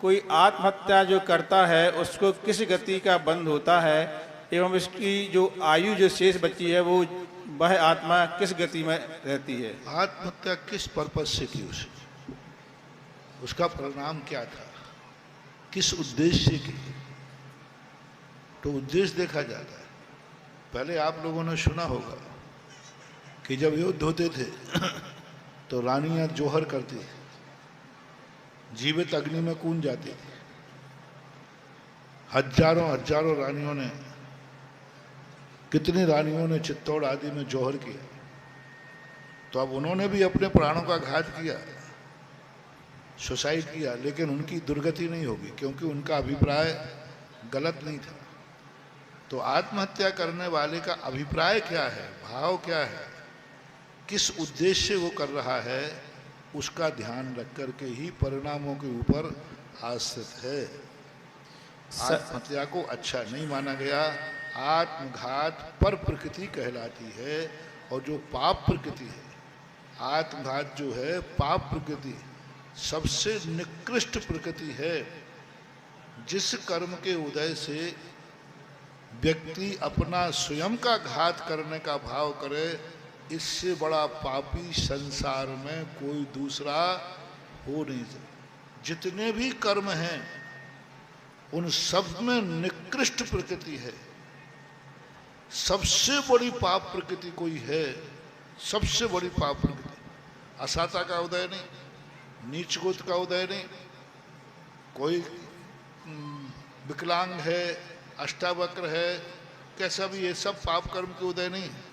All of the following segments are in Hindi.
कोई आत्महत्या जो करता है उसको किस गति का बंध होता है एवं इसकी जो आयु जो शेष बची है वो वह आत्मा किस गति में रहती है? आत्महत्या किस पर्पज से की उसने, उसका परिणाम क्या था, किस उद्देश्य से की, तो उद्देश्य देखा जाता है। पहले आप लोगों ने सुना होगा कि जब युद्ध होते थे तो रानियां जोहर करती थी, जीवित अग्नि में कूद जाती थी। हजारों हजारों रानियों ने, कितनी रानियों ने चित्तौड़ आदि में जोहर किया। तो अब उन्होंने भी अपने प्राणों का घात किया, सुसाइड किया, लेकिन उनकी दुर्गति नहीं होगी क्योंकि उनका अभिप्राय गलत नहीं था। तो आत्महत्या करने वाले का अभिप्राय क्या है, भाव क्या है, किस उद्देश्य से वो कर रहा है, उसका ध्यान रख करके ही परिणामों के ऊपर आश्रित है। आत्महत्या को अच्छा नहीं माना गया। आत्मघात पर प्रकृति कहलाती है और जो पाप प्रकृति है, आत्मघात जो है पाप प्रकृति सबसे निकृष्ट प्रकृति है। जिस कर्म के उदय से व्यक्ति अपना स्वयं का घात करने का भाव करे, इससे बड़ा पापी संसार में कोई दूसरा हो नहीं सकता। जितने भी कर्म हैं उन सब में निकृष्ट प्रकृति है। सबसे बड़ी पाप प्रकृति कोई है, सबसे बड़ी पाप प्रकृति असाता का उदय नहीं, नीच गोत का उदय नहीं, कोई विकलांग है, अष्टावक्र है, कैसा भी, ये सब पाप कर्म के उदय नहीं है।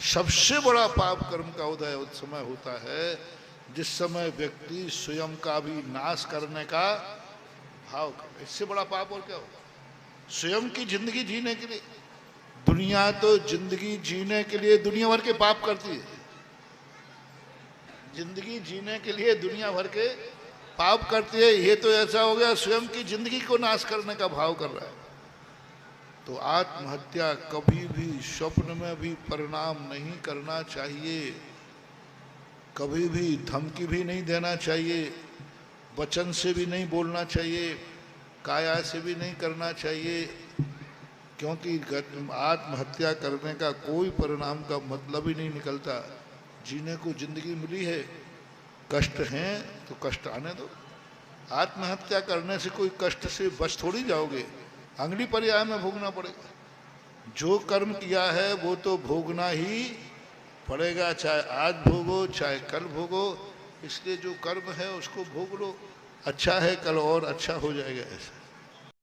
सबसे बड़ा पाप कर्म का उदय उस समय होता है जिस समय व्यक्ति स्वयं का भी नाश करने का भाव करे। इससे बड़ा पाप और क्या होगा? स्वयं की जिंदगी जीने के लिए, दुनिया तो जिंदगी जीने के लिए दुनिया भर के पाप करती है। जिंदगी जीने के लिए दुनिया भर के पाप करती है। ये तो ऐसा हो गया स्वयं की जिंदगी को नाश करने का भाव कर रहा है। तो आत्महत्या कभी भी स्वप्न में भी परिणाम नहीं करना चाहिए, कभी भी धमकी भी नहीं देना चाहिए, वचन से भी नहीं बोलना चाहिए, काया से भी नहीं करना चाहिए, क्योंकि आत्महत्या करने का कोई परिणाम का मतलब ही नहीं निकलता। जीने को जिंदगी मिली है, कष्ट हैं तो कष्ट आने दो। आत्महत्या करने से कोई कष्ट से बच थोड़ी जाओगे, अगली पर्याय में भोगना पड़ेगा। जो कर्म किया है वो तो भोगना ही पड़ेगा, चाहे आज भोगो चाहे कल भोगो। इसलिए जो कर्म है उसको भोग लो, अच्छा है कल और अच्छा हो जाएगा। ऐसा